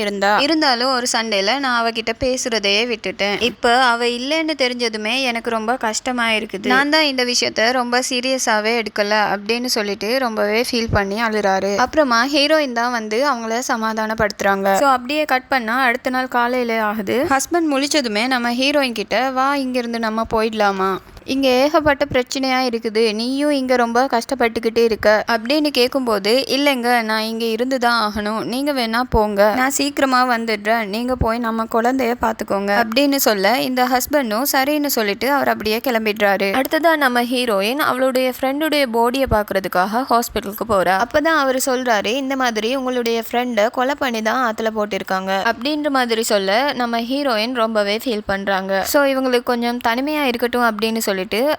இருந்தாலும் ஒரு சண்டேல நான் அவகிட்ட பேசுறதையே விட்டுட்டேன். இப்ப அவ இல்லைன்னு தெரிஞ்சதுமே எனக்கு ரொம்ப கஷ்டமா இருக்குது. நான் தான் இந்த விஷயத்த ரொம்ப சீரியஸாவே எடுக்கல அப்படின்னு சொல்லிட்டு ரொம்பவே ஃபீல் பண்ணி அழுறாரு. அப்புறமா ஹீரோயின் தான் வந்து அவங்கள சமாதானப்படுத்துறாங்க. ஸோ அப்படியே கட் பண்ணா அடுத்த நாள் காலையில ஆகுது. ஹஸ்பண்ட் முழிச்சதுமே நம்ம ஹீரோயின் கிட்ட, வா இங்க இருந்து நம்ம போயிடலாமா, இங்கே ஏகப்பட்ட பிரச்சனையா இருக்குது, நீயும் இங்கே ரொம்ப கஷ்டப்பட்டுக்கிட்டே இருக்க அப்படின்னு கேட்கும்போது, இல்லைங்க நான் இங்கே இருந்து தான் ஆகணும், நீங்கள் வேணா போங்க, நான் சீக்கிரமாக வந்துடுறேன், நீங்கள் போய் நம்ம குழந்தைய பார்த்துக்கோங்க அப்படின்னு சொல்ல இந்த ஹஸ்பண்டும் சரின்னு சொல்லிட்டு அவர் அப்படியே கிளம்பிடுறாரு. அடுத்ததான் நம்ம ஹீரோயின் அவளுடைய ஃப்ரெண்டுடைய பாடியை பார்க்கறதுக்காக ஹாஸ்பிட்டலுக்கு போறா. அப்பதான் அவர் சொல்றாரு, இந்த மாதிரி உங்களுடைய ஃப்ரெண்டை கொலை பண்ணி தான் ஆத்துல போட்டிருக்காங்க அப்படின்ற மாதிரி சொல்ல நம்ம ஹீரோயின் ரொம்பவே ஃபீல் பண்றாங்க. ஸோ இவங்களுக்கு கொஞ்சம் தனிமையா இருக்கட்டும் அப்படின்னு சொல்லிட்டு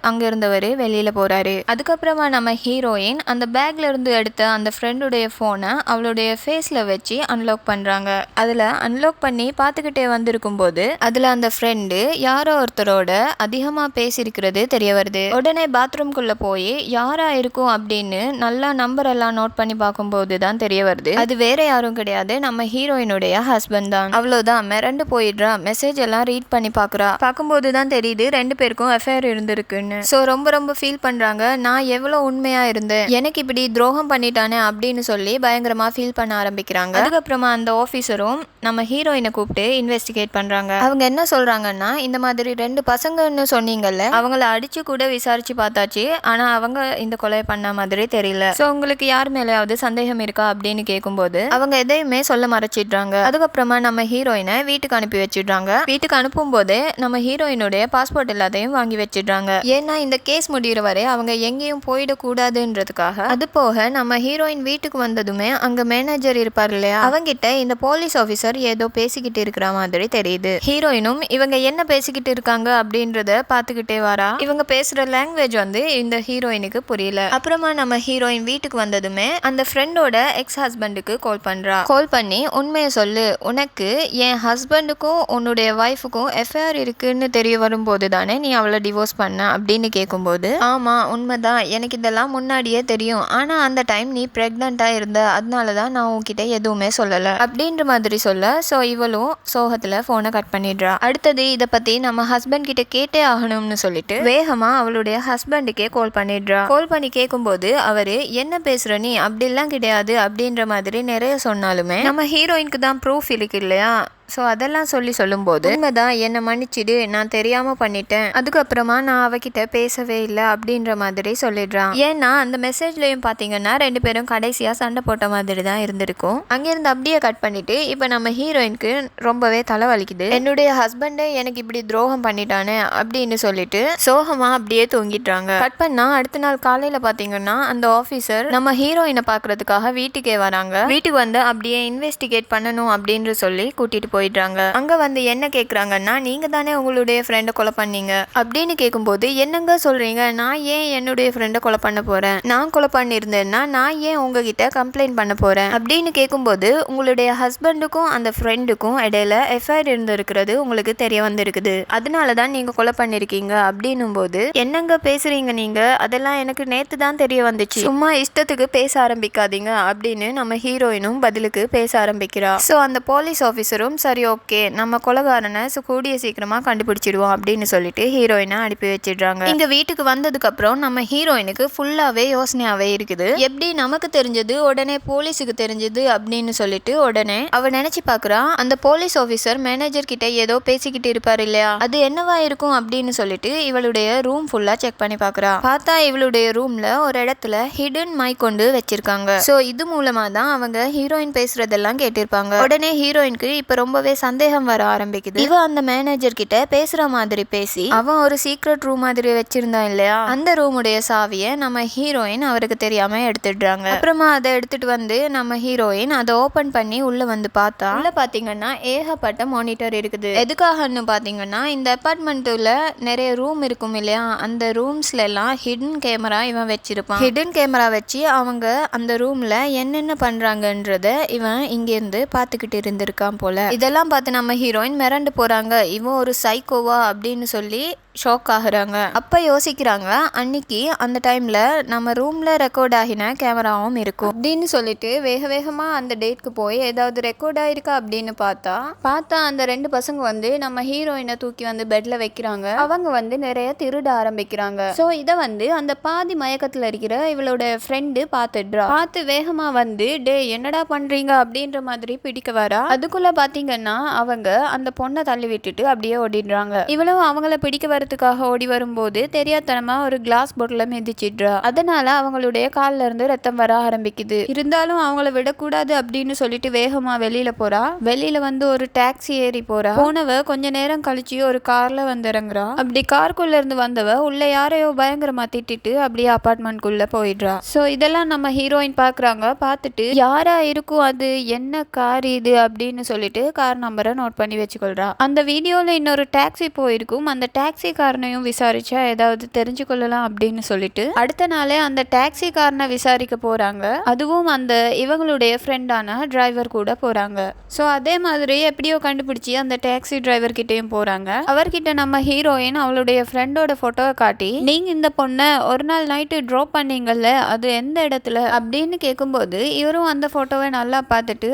அங்க இருந்தவர் வெளியில போறாரு. அதுக்கப்புறமா நம்ம ஹீரோயின் அந்த பேக்ல இருந்து எடுத்த அந்த ஃப்ரெண்டுடைய போனை அவளுடைய ஃபேஸ்ல வச்சு அன்லாக் பண்றாங்க. அதுல அன்லாக் பண்ணி பார்த்துக்கிட்டே வந்திருக்கும் போது அதுல அந்த ஃப்ரெண்டு யாரோ ஒருத்தரோட அதிகமா பேசியிருக்கிறது தெரிய வருது. உடனே பாத்ரூம்குள்ள போய் யாரா இருக்கும் அப்படின்னு நல்லா நம்பர் எல்லாம் நோட் பண்ணி பார்க்கும்போது தான் தெரிய வருது அது வேற யாரும் கிடையாது, நம்ம ஹீரோயினுடைய ஹஸ்பண்ட் தான். அவ்வளவுதான் மிரண்டு போயிடுறா. மெசேஜ் எல்லாம் ரீட் பண்ணி பாக்குறா. பார்க்கும்போது தான் தெரியுது ரெண்டு பேருக்கும் அஃபேர் இருந்திருக்குன்னு. ஸோ ரொம்ப ரொம்ப ஃபீல் பண்றாங்க. நான் எவ்வளவு உண்மையா இருந்தேன், எனக்கு இப்படி துரோகம் பண்ணிட்டானே அப்படின்னு சொல்லி பயங்கரமா ஃபீல் பண்ண ஆரம்பிக்கிறாங்க. அதுக்கப்புறமா அந்த ஆஃபீஸரும் நம்ம ஹீரோயினை கூப்பிட்டு இன்வெஸ்டிகேட் பண்றாங்க. அவங்க என்ன சொல்றாங்கன்னா, இந்த மாதிரி ரெண்டு பசங்கன்னு சொன்னீங்கல்ல, அவங்கள அடிச்சு கூட விசாரிச்சு பார்த்தாச்சு, ஆனா அவங்க இந்த கொலை பண்ண மாதிரி தெரியல. ஸோ உங்களுக்கு யார் மேலேயாவது சந்தேகம் இருக்கா அப்படின்னு கேட்கும்போது அவங்க எதையுமே சொல்ல மறைச்சிடுறாங்க. அதுக்கப்புறமா நம்ம ஹீரோயினை வீட்டுக்கு அனுப்பி வச்சிடுறாங்க. வீட்டுக்கு அனுப்பும் போதே நம்ம ஹீரோயினுடைய பாஸ்போர்ட் எல்லாத்தையும் வாங்கி வச்சிடுறாங்க. ஏன்னா இந்த கேஸ் முடிகிற வரை அவங்க எங்கேயும் போயிடக்கூடாதுன்றதுக்காக. அது போக நம்ம ஹீரோயின் வீட்டுக்கு வந்ததுமே அங்க மேனேஜர் இருப்பார் இல்லையா, அவங்கிட்ட இந்த போலீஸ் ஆஃபீஸர் ஏதோ பேசிக்கிட்டு இருக்கிற மாதிரி தெரியுது. ஹீரோயினும் இவங்க என்ன பேசிக்கிட்டு இருக்காங்க அப்படின்றத பாத்துக்கிட்டே வரா. இவங்க பேசுற லாங்குவேஜ் வந்து இந்த ஹீரோயினுக்கு புரியல. அப்புறமா நம்ம ஹீரோயின் வீட்டுக்கு வந்ததுமே அந்த ஃப்ரெண்டோட எக்ஸ் ஹஸ்பண்டுக்கு கால் பண்றா. கால் பண்ணி உண்மையை சொல்லு, உனக்கு என் ஹஸ்பண்டுக்கும் உன்னுடைய ஒய்ஃபுக்கும் எஃப்ஐஆர் இருக்குன்னு தெரிய வரும்போது தானே நீ அவளை டிவோர்ஸ் பண்ண அப்படின்னு கேட்கும்போது, ஆமா உண்மைதான், எனக்கு இதெல்லாம் முன்னாடியே தெரியும், ஆனா அந்த டைம் நீ பிரெக்னண்டா இருந்த, அதனாலதான் நான் உன்கிட்ட எதுவுமே சொல்லல அப்படின்ற மாதிரி சொல்ல. ஸோ இவளும் சோகத்துல போனை கட் பண்ணிடுறா. அடுத்தது இதை பத்தி நம்ம ஹஸ்பண்ட் கிட்ட கேட்டே ஆகணும்னு சொல்லிட்டு வேகமா அவளுடைய ஹஸ்பண்டுக்கே கால் பண்ணிடுறா. கால் பண்ணி கேட்கும்போது அவரு, என்ன பேசுற நீ, அப்படிலாம் கிடையாது அப்படின்ற மாதிரி நிறைய சொன்னாலுமே நம்ம ஹீரோயினுக்கு தான் ப்ரூஃப் இருக்கு இல்லையா. ஸோ அதெல்லாம் சொல்லும்போது, உண்மைதான், என்னை மன்னிச்சிடு, நான் தெரியாம பண்ணிட்டேன், அதுக்கப்புறமா நான் அவகிட்ட பேசவே இல்லை அப்படின்ற மாதிரி சொல்லிடுறான். ஏன்னா அந்த மெசேஜ்லயும் பாத்தீங்கன்னா ரெண்டு பேரும் கடைசியா சண்டை போட்ட மாதிரி தான் இருந்திருக்கும். அங்கிருந்து அப்படியே கட் பண்ணிட்டு இப்ப நம்ம ஹீரோயினுக்கு ரொம்பவே தலைவலிக்குது. என்னுடைய ஹஸ்பண்டை எனக்கு இப்படி துரோகம் பண்ணிட்டானே அப்படின்னு சொல்லிட்டு சோகமா அப்படியே தூங்கிடுறாங்க. கட் பண்ணா அடுத்த நாள் காலையில பாத்தீங்கன்னா அந்த ஆபீசர் நம்ம ஹீரோயினை பாக்குறதுக்காக வீட்டுக்கே வராங்க. வீட்டுக்கு வந்து அப்படியே இன்வெஸ்டிகேட் பண்ணணும் அப்படின்னு சொல்லி கூட்டிட்டு போயிடுறாங்க. அங்க வந்து என்ன கேக்குறாங்கன்னா, நீங்க தானே உங்களுடைய ஃப்ரெண்டை கொலை பண்ணீங்க அப்படின்னு கேட்கும்போது, என்னங்க சொல்றீங்க, நான் ஏன் என்னுடைய ஃப்ரெண்டை கொலை பண்ண போறேன், நான் கொலை பண்ணியிருந்தேன்னா நான் ஏன் உங்ககிட்ட கம்ப்ளைண்ட் பண்ண போறேன் அப்படின்னு கேட்கும்போது, உங்களுடைய ஹஸ்பண்டுக்கும் அந்த ஃப்ரெண்டுக்கும் இடையில எஃப்ஐஆர் இருந்திருக்கிறது உங்களுக்கு தெரிய வந்திருக்குது, அதனாலதான் நீங்க கொலை பண்ணிருக்கீங்க அப்படின்னும் போது, என்னங்க பேசுறீங்க நீங்க, அதெல்லாம் எனக்கு நேத்து தான் தெரிய வந்துச்சு, சும்மா இஷ்டத்துக்கு பேச ஆரம்பிக்காதீங்க அப்படின்னு நம்ம ஹீரோயினும் பதிலுக்கு பேச ஆரம்பிக்கிறா. ஸோ அந்த போலீஸ் ஆஃபீஸரும் சரி ஓகே நம்ம கொலைகாரனை கூடிய சீக்கிரமா கண்டுபிடிச்சிடுவோம் அப்படின்னு சொல்லிட்டு ஹீரோயினை அனுப்பி வச்சிடுறாங்க. இங்க வீட்டுக்கு வந்ததுக்கு அப்புறம் நம்ம ஹீரோயினுக்கு ஃபுல்லாவே யோசனையாவே இருக்குது. எப்படி நமக்கு தெரிஞ்சது உடனே போலீஸுக்கு தெரிஞ்சது அப்படின்னு சொல்லிட்டு உடனே அவ நினைச்சு பாக்குறா, அந்த போலீஸ் ஆஃபீஸர் மேனேஜர் கிட்ட ஏதோ பேசிக்கிட்டு இருப்பாரு இல்லையா, அது என்னவா இருக்கும் அப்படின்னு சொல்லிட்டு இவளுடைய ரூம் ஃபுல்லா செக் பண்ணி பாக்குறா. பார்த்தா இவளுடைய ரூம்ல ஒரு இடத்துல ஹிடன் மைக் கொண்டு வச்சிருக்காங்க. சோ இது மூலமா தான் அவங்க ஹீரோயின் பேசுறதெல்லாம் கேட்டிருப்பாங்க. உடனே ஹீரோயினுக்கு இப்ப ரொம்ப ரொம்பவே சந்தேகம் வர ஆரம்பிக்குது. இவ அந்த மேனேஜர் கிட்ட பேசுற மாதிரி பேசி அவன் ஒரு சீக்ரெட் ரூம் மாதிரி வச்சிருந்தான் இல்லையா, அந்த ரூமுடைய சாவியை நம்ம ஹீரோயின் அவருக்கு தெரியாம எடுத்துடுறாங்க. அப்புறமா அதை எடுத்துட்டு வந்து நம்ம ஹீரோயின் அதை ஓபன் பண்ணி உள்ள வந்து பார்த்தா உள்ள பாத்தீங்கன்னா ஏகப்பட்ட மானிட்டர் இருக்குது. எதுக்காகன்னு பாத்தீங்கன்னா இந்த அபார்ட்மெண்ட்ல நிறைய ரூம் இருக்கும் இல்லையா, அந்த ரூம்ஸ்ல எல்லாம் ஹிடன் கேமரா இவன் வச்சிருப்பான். ஹிடன் கேமரா வச்சு அவங்க அந்த ரூம்ல என்னென்ன பண்றாங்கன்றத இவன் இங்க இருந்து பாத்துக்கிட்டு இருந்திருக்கான் போல. இதெல்லாம் பார்த்து நம்ம ஹீரோயின் மிரண்டு போறாங்க. இவன் ஒரு சைக்கோவா அப்படின்னு சொல்லி ஷாக் ஆகுறாங்க. அப்ப யோசிக்கிறாங்க, அன்னைக்கு அந்த டைம்ல நம்ம ரூம்ல ரெக்கார்ட் ஆகின கேமராவும் இருக்கும் அப்படின்னு சொல்லிட்டு வேக வேகமா அந்த டேட்க்கு போய் ஏதாவது ரெக்கார்ட் ஆயிருக்கா அப்படின்னு பார்த்தா அந்த ரெண்டு பசங்க வந்து நம்ம ஹீரோயினை தூக்கி வந்து பெட்ல வைக்கிறாங்க. அவங்க வந்து நிறைய திருட ஆரம்பிக்கிறாங்க. சோ இத வந்து அந்த பாதி மயக்கத்துல இருக்கிற இவளோட ஃப்ரெண்டு பார்த்து வேகமா வந்து டே என்னடா பண்றீங்க அப்படின்ற மாதிரி பிடிக்க வரா. அதுக்குள்ள பாத்தீங்கன்னா அவங்க அந்த பொண்ணை தள்ளி விட்டுட்டு அப்படியே ஓடிடுறாங்க. இவ்வளவு அவங்கள பிடிக்க வரதுக்காக ஓடி வரும்போது தெரியாதனமா ஒரு கிளாஸ் பாட்டில மிதிச்சிடுறா. அதனால அவங்களுடைய கால்ல இருந்து ரத்தம் வர ஆரம்பிக்குது. இருந்தாலும் அவங்கள விடக்கூடாது அப்படின்னு சொல்லிட்டு வேகமா வெளியில போறா. வெளியில வந்து ஒரு டாக்ஸி ஏறி போறா. போனவ கொஞ்ச நேரம் கழிச்சு ஒரு கார்ல வந்து இறங்குறா. அப்படி காருக்குள்ள இருந்து வந்தவ உள்ள யாரையோ பயங்கரமா திட்டிட்டு அப்படியே அபார்ட்மெண்ட்குள்ள போயிடுறா. சோ இதெல்லாம் நம்ம ஹீரோயின் பாக்குறாங்க. பார்த்துட்டு யாரா இருக்கும் அது, என்ன கார் இது அப்படின்னு சொல்லிட்டு கார் நம்பரை நோட் பண்ணி வச்சுக்கொள்றா. அந்த வீடியோல இன்னொரு டாக்ஸி போயிருக்கும். அந்த டாக்ஸி காரனையும் விசாரிச்சா ஏதாவது தெரிஞ்சு கொள்ளலாம் அப்படின்னு சொல்லிட்டு அடுத்த நாளே அந்த டாக்ஸி காரனை விசாரிக்க போறாங்க. அதுவும் அந்த இவங்களுடைய ஃப்ரெண்டான டிரைவர் கூட போறாங்க. ஸோ அதே மாதிரி எப்படியோ கண்டுபிடிச்சி அந்த டாக்ஸி டிரைவர் கிட்டேயும் போறாங்க. அவர்கிட்ட நம்ம ஹீரோயின் அவளுடைய ஃப்ரெண்டோட போட்டோவை காட்டி, நீங்க இந்த பொண்ணை ஒரு நாள் நைட்டு ட்ராப் பண்ணீங்கல்ல, அது எந்த இடத்துல அப்படின்னு கேட்கும்போது இவரும் அந்த போட்டோவை நல்லா பார்த்துட்டு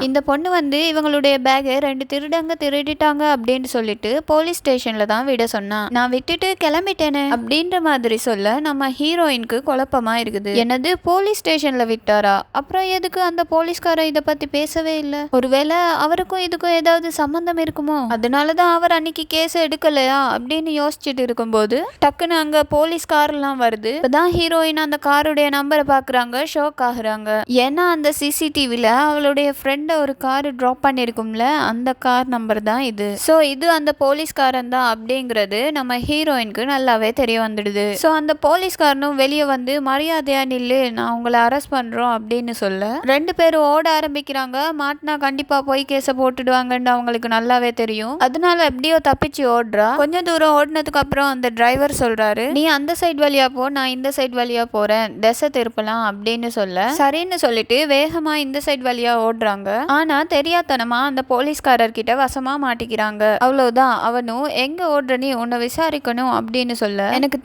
இந்த பொண்ணு வந்து இவங்களுடைய பேக்கை 2 திருடங்க திருடிட்டாங்க அப்படின்னு சொல்லிட்டு போலீஸ் ஸ்டேஷன்ல தான் விட சொன்னா. நான் விட்டுட்டு கிளம்பிட்டேனே அப்படின்ற மாதிரி சொல்ல நம்ம ஹீரோயினுக்கு குழப்பமா இருக்குது. என்னது போலீஸ் ஸ்டேஷன்ல விட்டாரா? அப்புறம் எதுக்கு அந்த போலீஸ்காரர் இத பத்தி பேசவே இல்ல? ஒருவேளை அவருக்கும் இதுக்கும் ஏதாவது சம்பந்தம் இருக்குமோ, அதனாலதான் அவர் அன்னைக்கு கேஸ் எடுக்கலையா அப்படின்னு யோசிச்சுட்டு இருக்கும்போது டக்குன்னு அங்க போலீஸ் கார் எல்லாம் வருது. இப்பதான் ஹீரோயின் அந்த காருடைய நம்பரை பாக்குறாங்க. ஷாக் ஆகுறாங்க. ஏன்னா அந்த சிசிடிவில அவளுடைய ஃப்ரெண்ட ஒரு கார் டிராப் பண்ணிருக்கும்ல, அந்த கார் நம்பர் தான் இது. சோ இது அந்த போலீஸ்காரன் தான் அப்படிங்கிறது நம்ம ஹீரோயினுக்கு நல்லாவே தெரிய வந்துடுது. சோ அந்த போலீஸ்காரனும் வெளியே வந்து மரியாதையா நில்லு, நான் உங்களை அரெஸ்ட் பண்றோம் அப்படின்னு சொல்ல 2 பேரும் ஓட ஆரம்பிக்கிறாங்க. மாட்டினா கண்டிப்பா போய் கேஸ போட்டுடுவாங்கன்னு அவங்களுக்கு நல்லாவே தெரியும். அதனால எப்படியோ தப்பிச்சு ஓடுறா. கொஞ்ச தூரம் ஓடினதுக்கு அப்புறம் அந்த டிரைவர் சொல்றாரு, நீ அந்த சைடு வழியா போ, நான் இந்த சைடு வழியா போறேன், திசை திருப்பலாம் அப்படின்னு சொல்ல சரின்னு சொல்லிட்டு வேகமா இந்த சைடு வழியா ஓடுறாங்க. ஆனா தெரியாதனமா அந்த போலீஸ்காரர் கிட்ட வசமா மாட்டிக்கிறாங்க. அவ்வளவுதான். அவனும் எங்க ஓடுற, நீ உன்னை விசாரிக்கணும் அப்படின்னு சொல்ல, எனக்கு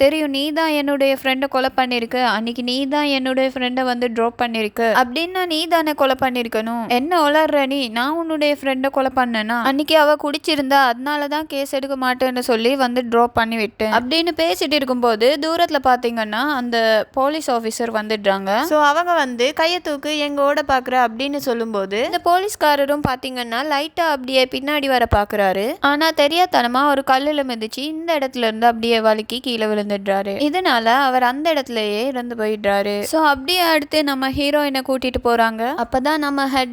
தெரியும் நீ தான் என்னுடைய ஃப்ரெண்டை கொலை பண்ணிருக்க, அன்னைக்கு நீ தான் என்னுடைய ஃப்ரெண்டை வந்து ட்ராப் பண்ணிருக்க அப்படின்னா நீ தானே கொலை பண்ணிருக்கணும், என்ன உளர்ற நீ, நான் உன்னுடைய ஃப்ரெண்டை கொலை பண்ணனா, அன்னைக்கு அவ குடிச்சிருந்தா அதனாலதான் கேஸ் எடுக்க மாட்டேன்னு சொல்லி வந்து ட்ராப் பண்ணி விட்டேன் அப்படின்னு பேசிட்டு இருக்கும்போது தூரத்துல பாத்தீங்கன்னா அந்த போலீஸ் ஆபீசர் வந்துடுறாங்க. சோ அவங்க வந்து கையை தூக்கு எங்க ஓட பாக்குற அப்படின்னு சொல்லும்போது இந்த போலீஸ்காரரும் பாத்தீங்கன்னா லைட்டா அப்படியே பின்னாடி வர பாக்குறாரு. ஆனா தெரியாதனமா ஒரு கல்லுல மிதிச்சு இந்த இடத்துல இருந்து அப்படியே வலிக்கி கீழே விழுந்துடுறாரு. இதனால அவர் அந்த இடத்துலயே இறந்து போயிடுறாரு. சோ அப்படியே அடுத்து நம்ம ஹீரோயினை கூட்டிட்டு போறாங்க. அப்பதான் நம்ம ஹெட்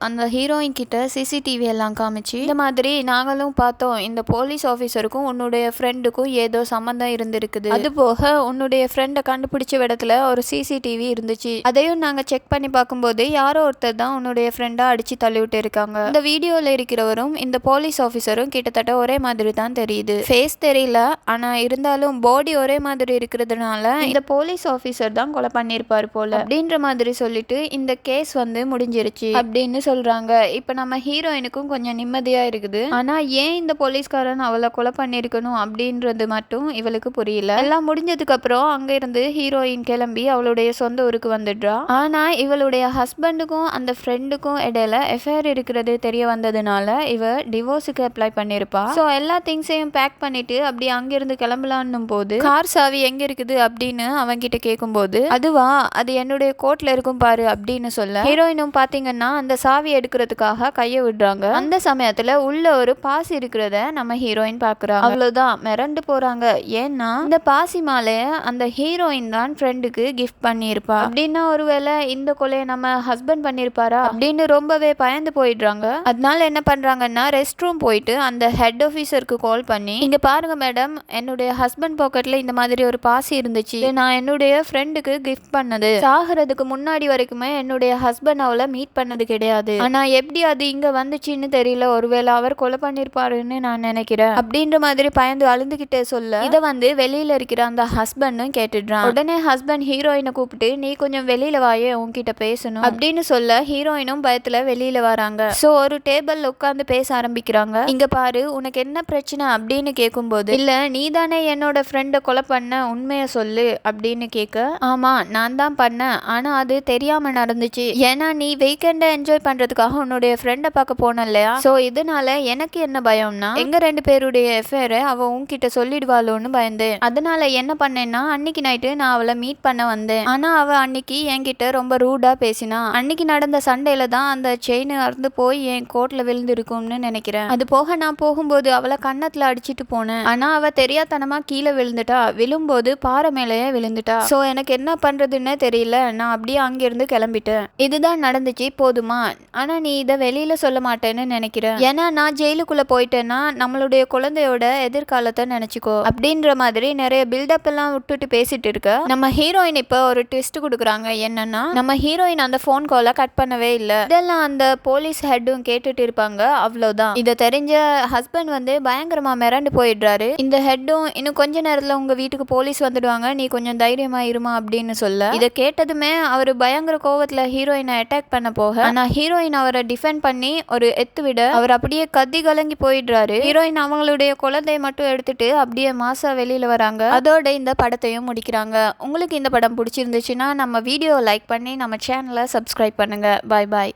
அந்த ஹீரோயின் கிட்ட சிசிடிவி எல்லாம் காமிச்சு, இந்த மாதிரி நாங்களும் பார்த்தோம், இந்த போலீஸ் ஆபீசருக்கும் உன்னுடைய ஃப்ரெண்டுக்கும் ஏதோ சம்பந்தம் இருந்திருக்குது, அது போக உன்னுடைய ஃப்ரெண்டை கண்டுபிடிச்ச இடத்துல ஒரு சிசிடிவி இருந்துச்சு, அதையும் நாங்க செக் பண்ணி பார்க்கும்போது யாரோ ஒருத்தர் தான் உன்னுடைய ஃப்ரெண்டா அடிச்சு தள்ளி விட்டு இருக்காங்க. இந்த வீடியோல இருக்கிறவரும் இந்த போலீஸ் ஆபீசரும் கிட்டத்தட்ட ஒரே மாதிரி தான் தெரியுது. ஃபேஸ் தெரியல, ஆனா இருந்தாலும் பாடி ஒரே மாதிரி இருக்கிறதுனால இந்த போலீஸ் ஆபீசர் தான் கொலை பண்ணிருப்பாரு போல அப்படின்ற மாதிரி சொல்லிட்டு இந்த கேஸ் வந்து முடிஞ்சிருச்சு அப்படின்னு சொல்றாங்க. இப்ப நம்ம ஹீரோயினுக்கும் கொஞ்சம் நிம்மதியா இருக்குது. ஆனா ஏன் இந்த போலீஸ்காரன் அவளை கொலை பண்ணிருக்கணும் அப்படின்றது மட்டும் இவளுக்கு புரியல. எல்லாம் முடிஞ்சதுக்கு அப்புறம் அங்க இருந்து ஹீரோயின் கிளம்பி அவளுடைய சொந்த ஊருக்கு வந்துடுறா. ஆனா இவளுடைய ஹஸ்பண்டுக்கும் அந்த ஃப்ரெண்டுக்கும் இடையில எஃப்ஐஆர் இருக்கிறது தெரிய வந்ததுனால இவ டிவோர்ஸுக்கு அப்ளை பண்ணிருப்பா. சோ எல்லா திங்ஸையும் பேக் பண்ணிட்டு அப்படி அங்கிருந்து கிளம்பலான்னும் போது கார் சாவி எங்க இருக்குது அப்படின்னு அவன்கிட்ட கேட்கும்போது அதுவா அது என்னுடைய கோட்ல இருக்கும் பாரு அப்படின்னு சொல்ல ஹீரோயினும் பாத்தீங்கன்னா அந்த சாவி எடுக்கிறதுக்காக கைய விடுறாங்க. அந்த சமயத்துல உள்ள ஒரு பாசி இருக்கிறத நம்ம ஹீரோயின் பாக்குறாங்க. அவ்வளவுதான் மிரண்டு போறாங்க. ஏன்னா இந்த பாசி மாலைய அந்த ஹீரோயின் தான் ஃப்ரெண்டுக்கு கிஃப்ட் பண்ணியிருப்பா. அப்படின்னா ஒருவேளை இந்த கொலையை நம்ம ஹஸ்பண்ட் பண்ணிருப்பாரா அப்படின்னு ரொம்பவே பயந்து போயிடுறாங்க. அதனால என்ன பண்றாங்கன்னா ரெஸ்ட் ரூம் போயிட்டு அந்த ஹெட் ஆஃபீஸருக்கு கால் பண்ணி இங்க பாருங்க மேடம், என்னுடைய ஹஸ்பண்ட் பாக்கெட்ல இந்த மாதிரி ஒரு பாசி இருந்துச்சு, நான் என்னுடைய ஃப்ரெண்டுக்கு கிஃப்ட் பண்ணது. சாகிறதுக்கு முன்னாடி வரைக்குமே என்னுடைய ஹஸ்பண்ட் அவளை மீட் பண்ணது கிடையாது. ஆனா எப்படி அது இங்க வந்துச்சுன்னு தெரியல, ஒருவேளை அவர் கொலை பண்ணிருப்பாருன்னு நான் நினைக்கிறேன் அப்படின்ற மாதிரி பயந்து அழுந்துகிட்டே சொல்ல இதை வெளியில இருக்கிற அந்த ஹஸ்பண்டும் கேட்டுடுறான். உடனே ஹஸ்பண்ட் ஹீரோயினை கூப்பிட்டு நீ கொஞ்சம் வெளியில வாயே, உன்கிட்ட பேசணும் அப்படின்னு சொல்ல ஹீரோயினும் பயத்துல வெளியில வராங்க. சோ ஒரு டேபிள் உட்கார்ந்து பேச ஆரம்பிக்கிறாங்க. இங்க பாரு, உனக்கு என்ன பிரச்சனை அப்படின்னு கேட்கும்போது இல்ல நீ தானே என்னோட ஃப்ரெண்டை கொலை பண்ண, உண்மையை சொல்லு அப்படின்னு கேட்க ஆமா நான் தான் பண்ணேன், ஆனா அது தெரியாம நடந்துச்சு. ஏன்னா நீ வீக்கெண்டை என்ஜாய் பண்றதுக்காக உன்னுடைய ஃப்ரெண்டை பார்க்க போன இல்லையா, சோ இதனால எனக்கு என்ன பயம்னா எங்க 2 பேருடைய எஃபேரை அவ உன்கிட்ட சொல்லிடுவாளோன்னு பயந்தேன். அதனால என்ன பண்ணேன்னா அன்னைக்கு நைட்டு நான் அவளை மீட் பண்ண வந்தேன். ஆனா அவ அன்னைக்கு என்கிட்ட ரொம்ப ரூடா பேசினா. அன்னைக்கு நடந்த சண்டையில தான் அந்த செயின் அறுந்து போய் என் கோட்ல விழுந்திருக்கும்னு நினைக்கிறேன். அது போக நான் போகும்போது அவளை கன்னத்துல அடிச்சிட்டு போனேன். ஆனா அவ தெரியாதனமா கீழே விழுந்துட்டா. விழும்போது பாறை மேலேயே விழுந்துட்டா. சோ எனக்கு என்ன பண்றதுன்னு தெரியல, நான் அப்படியே அங்கிருந்து கிளம்பிட்டேன். இதுதான் நடந்துச்சு, போதுமா? ஆனா நீ இதை வெளியில சொல்ல மாட்டேன்னு நினைக்கிறேன். ஏன்னா நான் ஜெயிலுக்குள்ள போயிட்டேன்னா நம்மளுடைய குழந்தையோட எதிர்காலத்தை நினைச்சுக்கோ அப்படின்ற மாதிரி நிறைய பில்டப் எல்லாம் விட்டுட்டு பேசிட்டு இருக்க நம்ம ஹீரோயின் இப்ப ஒரு ட்விஸ்ட் கொடுக்குறாங்க. என்னன்னா நம்ம ஹீரோயின் அந்த போன் காலை கட் பண்ணவே இல்லை. இதெல்லாம் அந்த போலீஸ் ஹெட்டும் கேட்டுட்டு இருப்பாங்க. அவ்வளவுதான். இதை தெரிஞ்ச ஹஸ்பண்ட் பயங்கரமா மிரண்டு போயிடுறாரு. இந்த ஹெட்டும் இன்னும் கொஞ்ச நேரத்துல உங்க வீட்டுக்கு போலீஸ் வந்துடுவாங்க, நீ கொஞ்சம் தைரியமா இருமா அப்படின்னு சொல்ல இதை கேட்டதுமே அவர் பயங்கர கோவத்துல ஹீரோயினை அட்டாக் பண்ண போக ஆனா ஹீரோயின் அவரை டிஃபெண்ட் பண்ணி ஒரு எத்து விட அவர் அப்படியே கத்தி கலங்கி போயிடுறாரு. ஹீரோயின் அவங்களுடைய குழந்தைய மட்டும் எடுத்துட்டு அப்படியே மாசா வெளியில வராங்க. அதோட இந்த படத்தையும் முடிக்கிறாங்க. உங்களுக்கு இந்த படம் பிடிச்சிருந்துச்சுன்னா நம்ம வீடியோ லைக் பண்ணி நம்ம சேனலை சப்ஸ்கிரைப் பண்ணுங்க. பாய் பாய்.